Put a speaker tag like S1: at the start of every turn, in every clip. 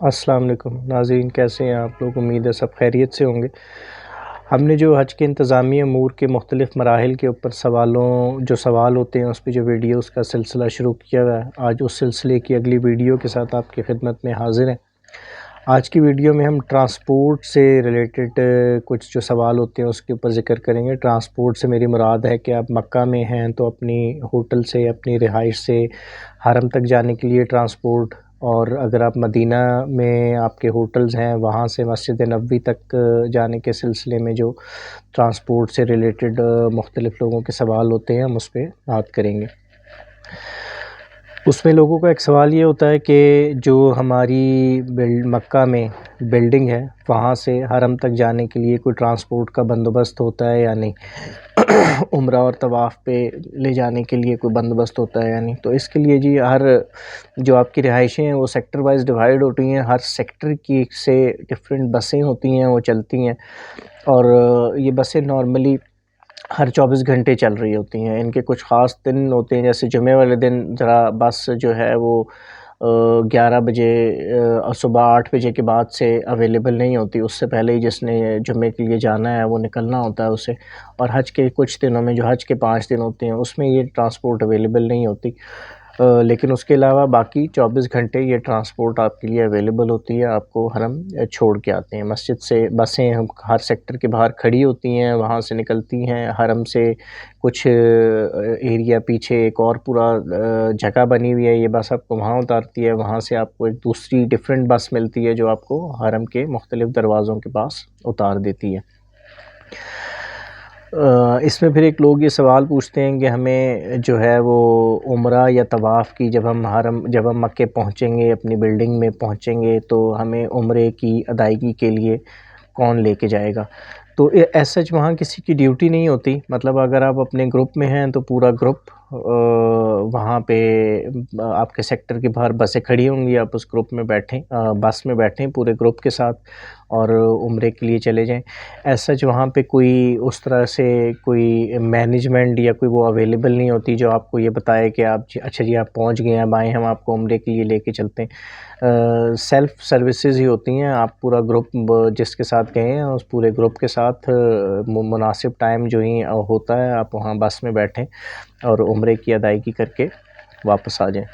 S1: السلام علیکم ناظرین، کیسے ہیں آپ لوگ؟ امید ہے سب خیریت سے ہوں گے۔ ہم نے جو حج کے انتظامی امور کے مختلف مراحل کے اوپر جو سوال ہوتے ہیں اس پہ جو ویڈیوز کا سلسلہ شروع کیا ہوا ہے، آج اس سلسلے کی اگلی ویڈیو کے ساتھ آپ کی خدمت میں حاضر ہیں۔ آج کی ویڈیو میں ہم ٹرانسپورٹ سے ریلیٹڈ کچھ جو سوال ہوتے ہیں اس کے اوپر ذکر کریں گے۔ ٹرانسپورٹ سے میری مراد ہے کہ آپ مکہ میں ہیں تو اپنی ہوٹل سے، اپنی رہائش سے حرم تک جانے کے لیے ٹرانسپورٹ، اور اگر آپ مدینہ میں آپ کے ہوٹلز ہیں وہاں سے مسجد نبوی تک جانے کے سلسلے میں جو ٹرانسپورٹ سے ریلیٹڈ مختلف لوگوں کے سوال ہوتے ہیں ہم اس پہ بات کریں گے۔ اس میں لوگوں کا ایک سوال یہ ہوتا ہے کہ جو ہماری مکہ میں بلڈنگ ہے وہاں سے حرم تک جانے کے لیے کوئی ٹرانسپورٹ کا بندوبست ہوتا ہے یا نہیں، عمرہ اور طواف پہ لے جانے کے لیے کوئی بندوبست ہوتا ہے یا نہیں۔ تو اس کے لیے جی جو آپ کی رہائشیں ہیں وہ سیکٹر وائز ڈیوائیڈ ہوتی ہیں، ہر سیکٹر کی سے ڈفرینٹ بسیں ہوتی ہیں، وہ چلتی ہیں، اور یہ بسیں نارملی ہر 24 گھنٹے چل رہی ہوتی ہیں۔ ان کے کچھ خاص دن ہوتے ہیں، جیسے جمعے والے دن ذرا بس جو ہے وہ 11 بجے صبح 8 بجے کے بعد سے اویلیبل نہیں ہوتی، اس سے پہلے ہی جس نے جمعے کے لیے جانا ہے وہ نکلنا ہوتا ہے اسے۔ اور حج کے کچھ دنوں میں جو حج کے 5 دن ہوتے ہیں اس میں یہ ٹرانسپورٹ اویلیبل نہیں ہوتی، لیکن اس کے علاوہ باقی 24 گھنٹے یہ ٹرانسپورٹ آپ کے لیے اویلیبل ہوتی ہے۔ آپ کو حرم چھوڑ کے آتے ہیں، مسجد سے بسیں ہر سیکٹر کے باہر کھڑی ہوتی ہیں، وہاں سے نکلتی ہیں۔ حرم سے کچھ ایریا پیچھے ایک اور پورا جگہ بنی ہوئی ہے، یہ بس آپ کو وہاں اتارتی ہے، وہاں سے آپ کو ایک دوسری ڈیفرنٹ بس ملتی ہے جو آپ کو حرم کے مختلف دروازوں کے پاس اتار دیتی ہے۔ اس میں پھر ایک لوگ یہ سوال پوچھتے ہیں کہ ہمیں جو ہے وہ عمرہ یا طواف کی جب ہم مکے پہنچیں گے، اپنی بلڈنگ میں پہنچیں گے، تو ہمیں عمرے کی ادائیگی کے لیے کون لے کے جائے گا؟ تو ایز سچ وہاں کسی کی ڈیوٹی نہیں ہوتی، مطلب اگر آپ اپنے گروپ میں ہیں تو پورا گروپ وہاں پہ آپ کے سیکٹر کے باہر بسیں کھڑی ہوں گی، آپ اس گروپ میں بیٹھیں، بس میں بیٹھیں پورے گروپ کے ساتھ اور عمرے کے لیے چلے جائیں۔ ایز سچ وہاں پہ کوئی اس طرح سے کوئی مینجمنٹ یا کوئی وہ اویلیبل نہیں ہوتی جو آپ کو یہ بتائے کہ آپ اچھا جی آپ پہنچ گئے ہیں، اب آئیں ہم آپ کو عمرے کے لیے لے کے چلتے ہیں۔ سیلف سروسز ہی ہوتی ہیں، آپ پورا گروپ جس کے ساتھ گئے ہیں اس پورے گروپ کے ساتھ مناسب ٹائم جو ہی ہوتا ہے آپ وہاں بس میں بیٹھیں اور عمرے کی ادائیگی کر کے واپس آ جائیں۔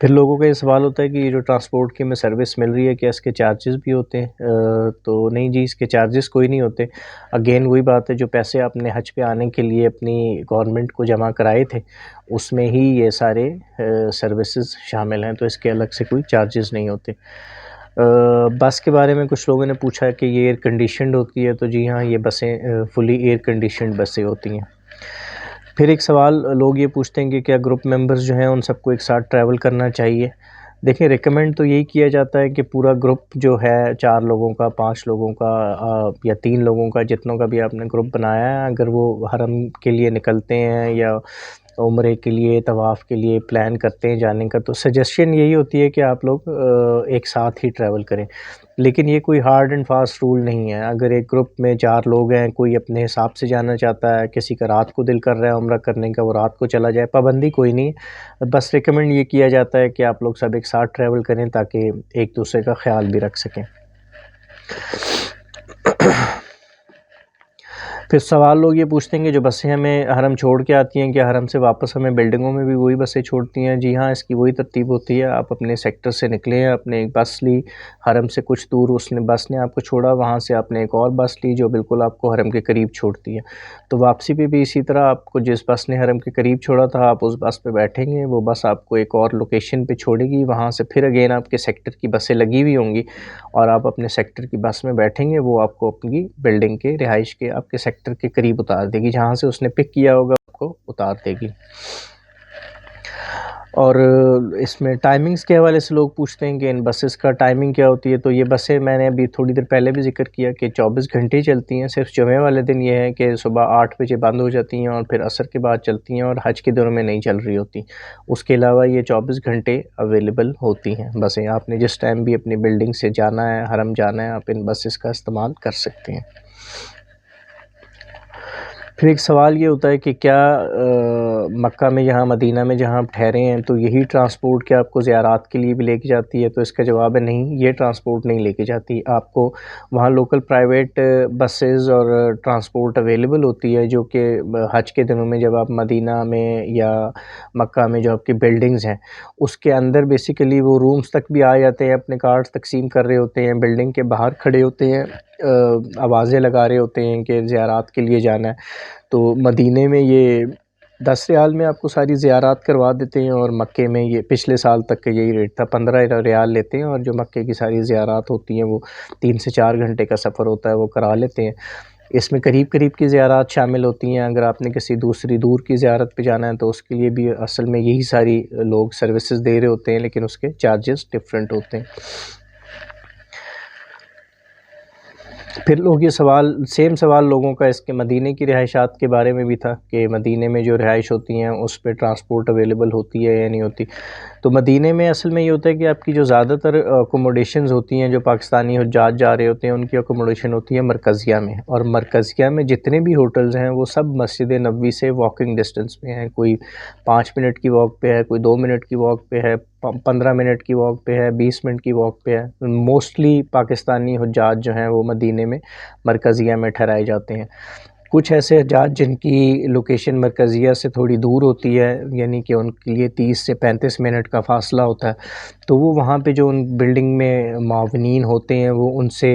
S1: پھر لوگوں کا یہ سوال ہوتا ہے کہ یہ جو ٹرانسپورٹ کی ہمیں سروس مل رہی ہے کیا اس کے چارجز بھی ہوتے ہیں؟ تو نہیں جی، اس کے چارجز کوئی نہیں ہوتے۔ اگین وہی بات ہے، جو پیسے آپ نے حج پہ آنے کے لیے اپنی گورنمنٹ کو جمع کرائے تھے اس میں ہی یہ سارے سروسز شامل ہیں، تو اس کے الگ سے کوئی چارجز نہیں ہوتے۔ بس کے بارے میں کچھ لوگوں نے پوچھا کہ یہ ایئر کنڈیشنڈ ہوتی ہے، تو جی ہاں، یہ بسیں فلی ایئر کنڈیشنڈ بسیں ہوتی ہیں۔ پھر ایک سوال لوگ یہ پوچھتے ہیں کہ کیا گروپ ممبرز جو ہیں ان سب کو ایک ساتھ ٹریول کرنا چاہیے؟ دیکھیں، ریکمینڈ تو یہی کیا جاتا ہے کہ پورا گروپ جو ہے 4 لوگوں کا، 5 لوگوں کا یا 3 لوگوں کا، جتنوں کا بھی آپ نے گروپ بنایا ہے، اگر وہ حرم کے لیے نکلتے ہیں یا عمرے کے لیے طواف کے لیے پلان کرتے ہیں جانے کا، تو سجیشن یہی ہوتی ہے کہ آپ لوگ ایک ساتھ ہی ٹریول کریں۔ لیکن یہ کوئی ہارڈ اینڈ فاسٹ رول نہیں ہے، اگر ایک گروپ میں 4 لوگ ہیں، کوئی اپنے حساب سے جانا چاہتا ہے، کسی کا رات کو دل کر رہا ہے عمرہ کرنے کا، وہ رات کو چلا جائے، پابندی کوئی نہیں ہے۔ بس ریکمینڈ یہ کیا جاتا ہے کہ آپ لوگ سب ایک ساتھ ٹریول کریں تاکہ ایک دوسرے کا خیال بھی رکھ سکیں۔ پھر سوال لوگ یہ پوچھتے ہیں کہ جو بسیں ہمیں حرم چھوڑ کے آتی ہیں کیا حرم سے واپس ہمیں بلڈنگوں میں بھی وہی بسیں چھوڑتی ہیں؟ جی ہاں، اس کی وہی ترتیب ہوتی ہے۔ آپ اپنے سیکٹر سے نکلے ہیں، آپ نے ایک بس لی، حرم سے کچھ دور بس نے آپ کو چھوڑا، وہاں سے آپ نے ایک اور بس لی جو بالکل آپ کو حرم کے قریب چھوڑتی ہے، تو واپسی پہ بھی اسی طرح آپ کو جس بس نے حرم کے قریب چھوڑا تھا آپ اس بس پہ بیٹھیں گے، وہ بس آپ کو ایک اور لوکیشن پہ چھوڑے گی، وہاں سے پھر اگین آپ کے سیکٹر کی بسیں لگی ہوئی ہوں گی اور آپ اپنے سیکٹر کی بس میں بیٹھیں گے، وہ آپ کو اپنی بلڈنگ کے رہائش کے آپ کے سیکٹر کے قریب اتار دے گی، جہاں سے اس نے پک کیا ہوگا آپ کو اتار دے گی۔ اور اس میں ٹائمنگز کے حوالے سے لوگ پوچھتے ہیں کہ ان بسز کا ٹائمنگ کیا ہوتی ہے، تو یہ بسیں میں نے ابھی تھوڑی دیر پہلے بھی ذکر کیا کہ 24 گھنٹے چلتی ہیں، صرف جمعے والے دن یہ ہے کہ صبح 8 بجے بند ہو جاتی ہیں اور پھر عصر کے بعد چلتی ہیں، اور حج کے دنوں میں نہیں چل رہی ہوتی۔ اس کے علاوہ یہ 24 گھنٹے اویلیبل ہوتی ہیں بسیں، آپ نے جس ٹائم بھی اپنی بلڈنگ سے جانا ہے، حرم جانا ہے، آپ ان بسز کا استعمال کر سکتے ہیں۔ پھر ایک سوال یہ ہوتا ہے کہ کیا مکہ میں جہاں مدینہ میں جہاں آپ ٹھہرے ہیں تو یہی ٹرانسپورٹ کیا آپ کو زیارات کے لیے بھی لے کے جاتی ہے؟ تو اس کا جواب ہے نہیں، یہ ٹرانسپورٹ نہیں لے کے جاتی آپ کو۔ وہاں لوکل پرائیویٹ بسز اور ٹرانسپورٹ اویلیبل ہوتی ہے جو کہ حج کے دنوں میں جب آپ مدینہ میں یا مکہ میں جو آپ کی بلڈنگز ہیں اس کے اندر بیسیکلی وہ رومز تک بھی آ جاتے ہیں، اپنے کارڈز تقسیم کر رہے ہوتے ہیں، بلڈنگ کے باہر کھڑے ہوتے ہیں، آوازیں لگا رہے ہوتے ہیں کہ زیارات کے لیے جانا ہے۔ تو مدینے میں یہ 10 ریال میں آپ کو ساری زیارات کروا دیتے ہیں، اور مکے میں یہ پچھلے سال تک کا یہی ریٹ تھا، 15 ریال لیتے ہیں، اور جو مکے کی ساری زیارات ہوتی ہیں وہ 3 سے 4 گھنٹے کا سفر ہوتا ہے وہ کرا لیتے ہیں۔ اس میں قریب قریب کی زیارات شامل ہوتی ہیں، اگر آپ نے کسی دوسری دور کی زیارت پہ جانا ہے تو اس کے لیے بھی اصل میں یہی ساری لوگ سروسز دے رہے ہوتے ہیں، لیکن اس کے چارجز ڈفرینٹ ہوتے ہیں۔ پھر لوگ یہ سیم سوال لوگوں کا اس کے مدینے کی رہائشات کے بارے میں بھی تھا کہ مدینے میں جو رہائش ہوتی ہیں اس پہ ٹرانسپورٹ اویلیبل ہوتی ہے یا نہیں ہوتی۔ تو مدینے میں اصل میں یہ ہوتا ہے کہ آپ کی جو زیادہ تر اکوموڈیشنز ہوتی ہیں، جو پاکستانی حجاج جا رہے ہوتے ہیں ان کی اکوموڈیشن ہوتی ہے مرکزیہ میں، اور مرکزیہ میں جتنے بھی ہوٹلز ہیں وہ سب مسجد نبوی سے واکنگ ڈسٹنس پہ ہیں، کوئی 5 منٹ کی واک پہ ہے، کوئی 2 منٹ کی واک پہ ہے، 15 منٹ کی واک پہ ہے، 20 منٹ کی واک پہ ہے۔ موسٹلی پاکستانی حجاج جو ہیں وہ مدینے میں مرکزیہ میں ٹھہرائے جاتے ہیں۔ کچھ ایسے حجاج جن کی لوکیشن مرکزیہ سے تھوڑی دور ہوتی ہے، یعنی کہ ان کے لیے 30 سے 35 منٹ کا فاصلہ ہوتا ہے، تو وہ وہاں پہ جو ان بلڈنگ میں معاونین ہوتے ہیں وہ ان سے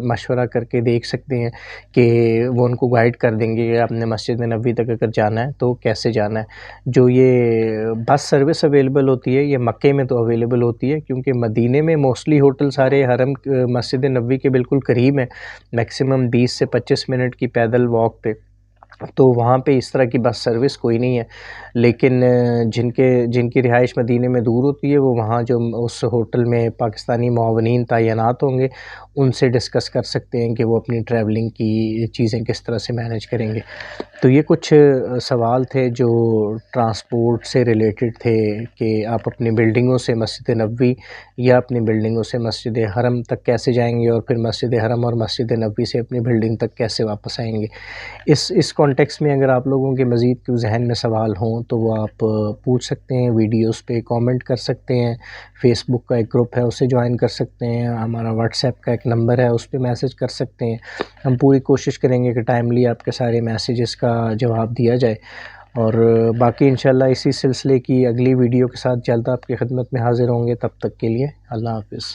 S1: مشورہ کر کے دیکھ سکتے ہیں کہ وہ ان کو گائیڈ کر دیں گے کہ آپ نے مسجد نبوی تک اگر جانا ہے تو کیسے جانا ہے۔ جو یہ بس سروس اویلیبل ہوتی ہے یہ مکے میں تو اویلیبل ہوتی ہے، کیونکہ مدینے میں موسٹلی ہوٹل سارے حرم مسجد نبوی کے بالکل قریب ہیں، میکسیمم 20 سے 25 منٹ کی پیدل واک پہ، تو وہاں پہ اس طرح کی بس سروس کوئی نہیں ہے۔ لیکن جن کی رہائش مدینے میں دور ہوتی ہے وہ وہاں جو اس ہوٹل میں پاکستانی معاونین تعینات ہوں گے ان سے ڈسکس کر سکتے ہیں کہ وہ اپنی ٹریولنگ کی چیزیں کس طرح سے مینیج کریں گے۔ تو یہ کچھ سوال تھے جو ٹرانسپورٹ سے ریلیٹڈ تھے کہ آپ اپنی بلڈنگوں سے مسجد نبوی یا اپنی بلڈنگوں سے مسجد حرم تک کیسے جائیں گے، اور پھر مسجد حرم اور مسجد نبوی سے اپنی بلڈنگ تک کیسے واپس آئیں گے۔ اس کانٹیکس میں اگر آپ لوگوں کے مزید کوئی ذہن میں سوال ہوں تو وہ آپ پوچھ سکتے ہیں، ویڈیوز پہ کامنٹ کر سکتے ہیں، فیس بک کا ایک گروپ ہے اسے جوائن کر سکتے ہیں، ہمارا واٹس ایپ کا ایک نمبر ہے اس پہ میسج کر سکتے ہیں۔ ہم پوری کوشش کریں گے کہ ٹائملی آپ کے سارے میسیجز کا جواب دیا جائے، اور باقی انشاءاللہ اسی سلسلے کی اگلی ویڈیو کے ساتھ جلد آپ کی خدمت میں حاضر ہوں گے۔ تب تک کے لیے اللہ حافظ۔